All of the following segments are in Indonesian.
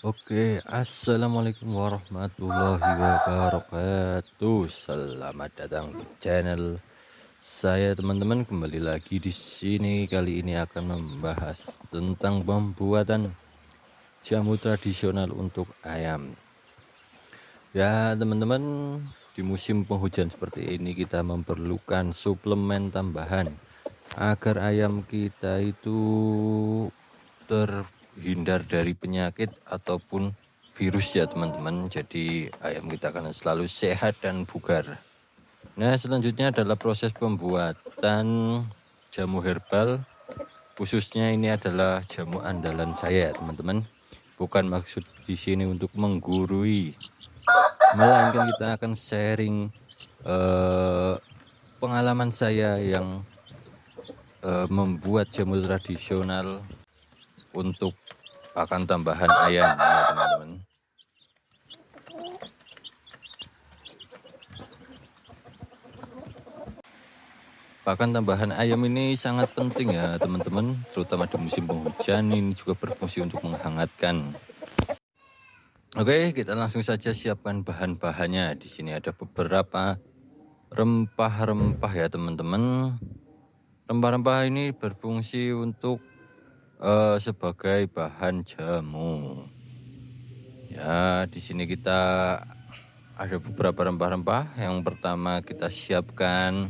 Assalamualaikum warahmatullahi wabarakatuh. Selamat datang di channel saya, teman-teman. Kembali lagi di sini. Kali ini akan membahas tentang pembuatan jamu tradisional untuk ayam. Ya, teman-teman, di musim penghujan seperti ini kita memerlukan suplemen tambahan agar ayam kita itu terhindar dari penyakit ataupun virus ya teman-teman. Jadi ayam kita akan selalu sehat dan bugar. Nah, selanjutnya adalah proses pembuatan jamu herbal. Khususnya ini adalah jamu andalan saya teman-teman. Bukan maksud di sini untuk menggurui, melainkan kita akan sharing pengalaman saya yang membuat jamu tradisional untuk pakan tambahan ayam ya teman-teman. Pakan tambahan ayam ini sangat penting ya teman-teman, terutama di musim penghujan. Ini juga berfungsi untuk menghangatkan. Oke, kita langsung saja siapkan bahan-bahannya. Di sini ada beberapa rempah-rempah ya teman-teman. Rempah-rempah ini berfungsi untuk sebagai bahan jamu. Ya, di sini kita ada beberapa rempah-rempah. Yang pertama kita siapkan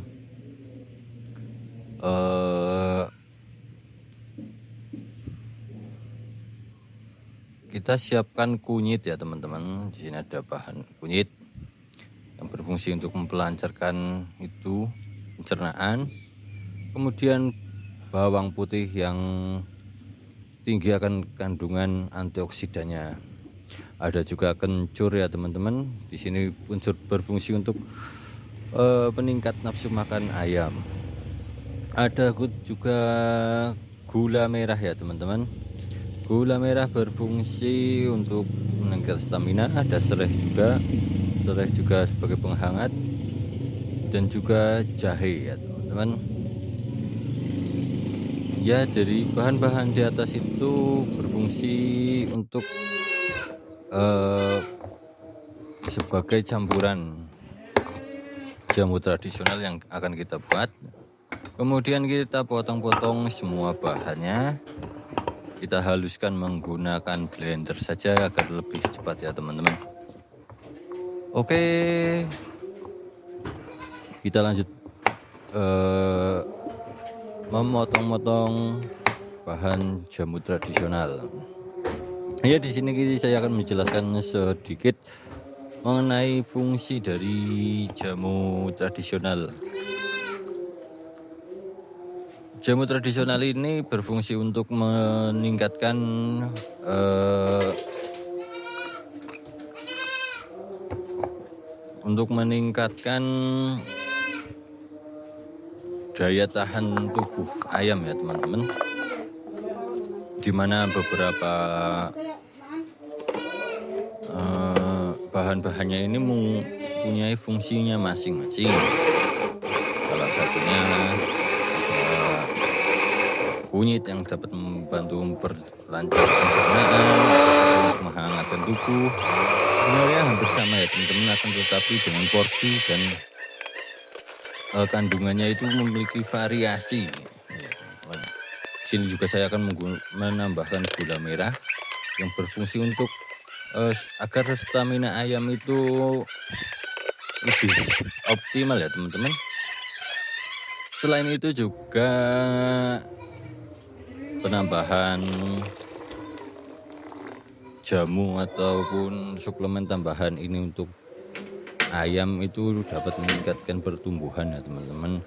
kunyit ya teman-teman. Di sini ada bahan kunyit yang berfungsi untuk melancarkan itu pencernaan. Kemudian bawang putih yang tinggi akan kandungan antioksidannya. Ada juga kencur ya teman-teman. Di sini unsur berfungsi untuk peningkat nafsu makan ayam. Ada juga gula merah ya teman-teman. Gula merah berfungsi untuk meningkatkan stamina. Ada serai juga sebagai penghangat, dan juga jahe ya teman-teman. Ya, dari bahan-bahan di atas itu berfungsi untuk sebagai campuran jamu tradisional yang akan kita buat. Kemudian kita potong-potong semua bahannya. Kita haluskan menggunakan blender saja agar lebih cepat ya teman-teman. Oke, kita lanjut memotong-motong bahan jamu tradisional. Ya, di sini saya akan menjelaskan sedikit mengenai fungsi dari jamu tradisional. Jamu tradisional ini berfungsi untuk meningkatkan daya tahan tubuh ayam ya teman-teman, dimana beberapa bahan-bahannya ini mempunyai fungsinya masing-masing. Salah satunya kunyit yang dapat membantu memperlancar pencernaan, untuk menghangatkan tubuh. Sebenarnya hampir sama ya teman-teman, akan tetapi dengan porsi dan kandungannya itu memiliki variasi. Di sini juga saya akan menambahkan gula merah yang berfungsi untuk agar stamina ayam itu lebih optimal ya teman-teman. Selain itu juga penambahan jamu ataupun suplemen tambahan ini untuk ayam itu dapat meningkatkan pertumbuhan ya teman-teman,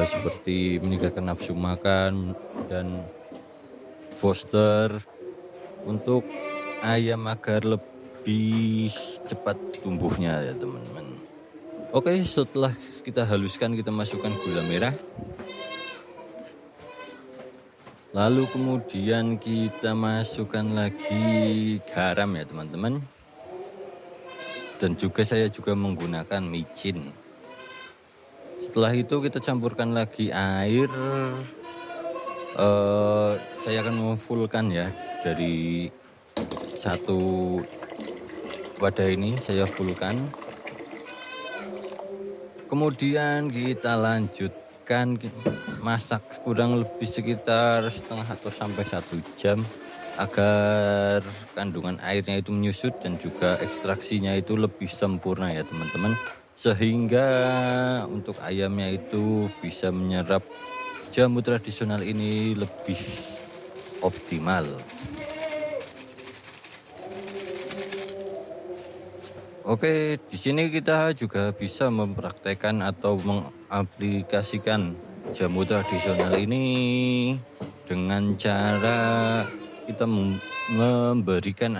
seperti meningkatkan nafsu makan dan foster untuk ayam agar lebih cepat tumbuhnya ya teman-teman. Oke, setelah kita haluskan, kita masukkan gula merah. Lalu kemudian kita masukkan lagi garam ya teman-teman. Dan juga saya juga menggunakan micin. Setelah itu kita campurkan lagi air. Saya akan memfullkan ya dari satu wadah ini saya fullkan. Kemudian kita lanjutkan masak kurang lebih sekitar setengah atau sampai 1 jam agar kandungan airnya itu menyusut dan juga ekstraksinya itu lebih sempurna ya teman-teman, sehingga untuk ayamnya itu bisa menyerap jamu tradisional ini lebih optimal. Oke, di sini kita juga bisa mempraktekkan atau mengaplikasikan jamu tradisional ini dengan cara kita memberikan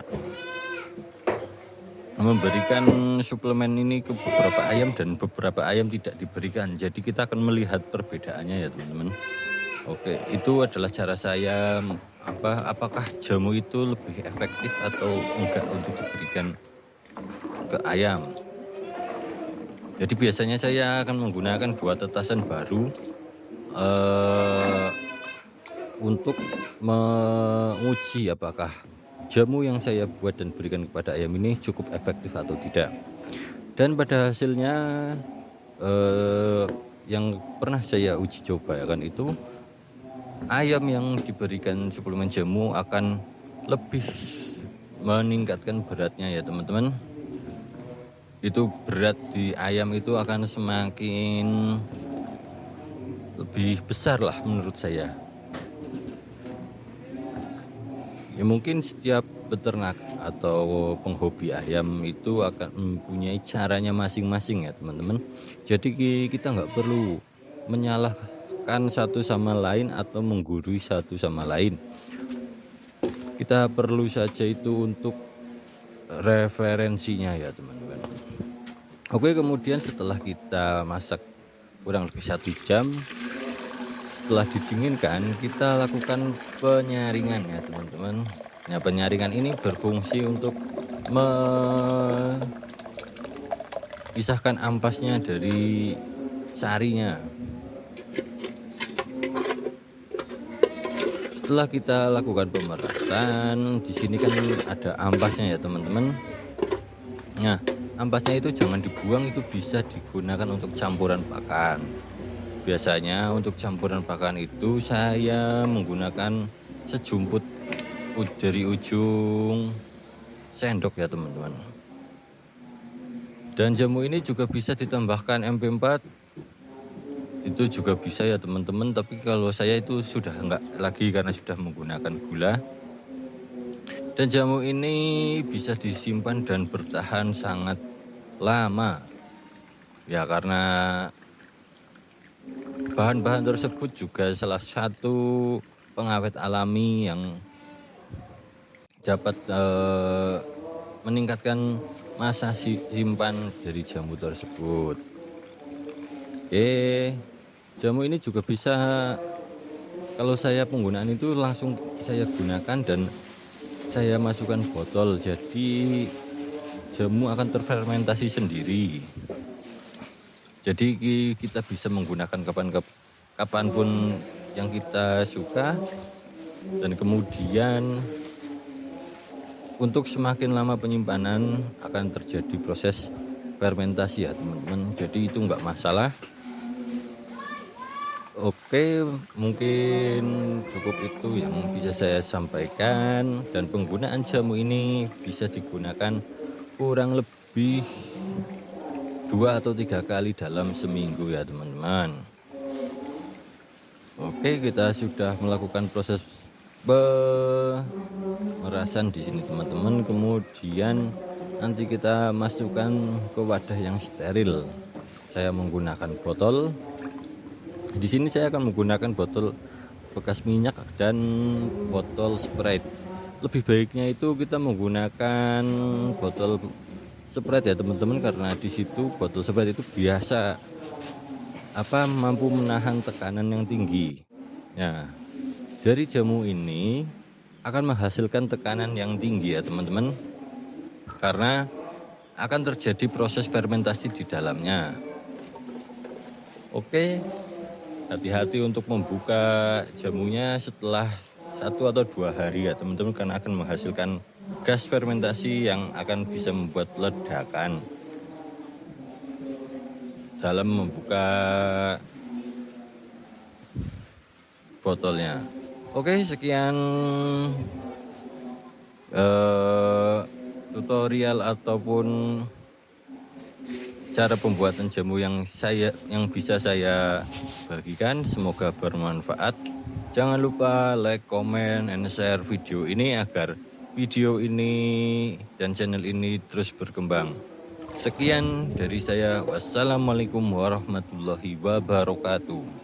suplemen ini ke beberapa ayam dan beberapa ayam tidak diberikan. Jadi kita akan melihat perbedaannya ya teman-teman. Oke, itu adalah cara saya apakah jamu itu lebih efektif atau enggak untuk diberikan ke ayam. Jadi biasanya saya akan menggunakan 2 tetasan baru untuk menguji apakah jamu yang saya buat dan berikan kepada ayam ini cukup efektif atau tidak. Dan pada hasilnya yang pernah saya uji coba kan itu ayam yang diberikan suplemen jamu akan lebih meningkatkan beratnya ya teman-teman. Itu berat di ayam itu akan semakin lebih besar lah menurut saya. Ya mungkin setiap peternak atau penghobi ayam itu akan mempunyai caranya masing-masing ya teman-teman. Jadi kita nggak perlu menyalahkan satu sama lain atau menggurui satu sama lain. Kita perlu saja itu untuk referensinya ya teman-teman. Oke, kemudian setelah kita masak kurang lebih 1 jam, setelah didinginkan kita lakukan penyaringan ya teman-teman. Nah, penyaringan ini berfungsi untuk memisahkan ampasnya dari sarinya. Setelah kita lakukan pemerasan, di sini kan ada ampasnya ya teman-teman. Nah, ampasnya itu jangan dibuang, itu bisa digunakan untuk campuran pakan. Biasanya untuk campuran pakan itu saya menggunakan sejumput dari ujung sendok ya teman-teman. Dan jamu ini juga bisa ditambahkan MP4, itu juga bisa ya teman-teman, tapi kalau saya itu sudah enggak lagi karena sudah menggunakan gula. Dan jamu ini bisa disimpan dan bertahan sangat lama ya, karena bahan-bahan tersebut juga salah satu pengawet alami yang dapat meningkatkan masa simpan dari jamu tersebut. Jamu ini juga bisa, kalau saya penggunaan itu langsung saya gunakan dan saya masukkan botol, jadi jamu akan terfermentasi sendiri. Jadi kita bisa menggunakan kapanpun yang kita suka. Dan kemudian untuk semakin lama penyimpanan akan terjadi proses fermentasi ya teman-teman, jadi itu enggak masalah. Oke, mungkin cukup itu yang bisa saya sampaikan, dan penggunaan jamu ini bisa digunakan kurang lebih 2 atau 3 kali dalam seminggu ya teman-teman. Oke, kita sudah melakukan proses pemerasan di sini teman-teman. Kemudian nanti kita masukkan ke wadah yang steril. Saya menggunakan botol. Di sini saya akan menggunakan botol bekas minyak dan botol Sprite. Lebih baiknya itu kita menggunakan botol Sprite ya teman-teman, karena di situ botol Sprite itu biasa mampu menahan tekanan yang tinggi. Nah, dari jamu ini akan menghasilkan tekanan yang tinggi ya teman-teman, karena akan terjadi proses fermentasi di dalamnya. Oke, hati-hati untuk membuka jamunya setelah 1 atau 2 hari ya teman-teman, karena akan menghasilkan gas fermentasi yang akan bisa membuat ledakan dalam membuka botolnya. Oke, sekian tutorial ataupun cara pembuatan jamu yang bisa saya bagikan. Semoga bermanfaat. Jangan lupa like, comment, and share video ini agar video ini dan channel ini terus berkembang. Sekian dari saya. Wassalamualaikum warahmatullahi wabarakatuh.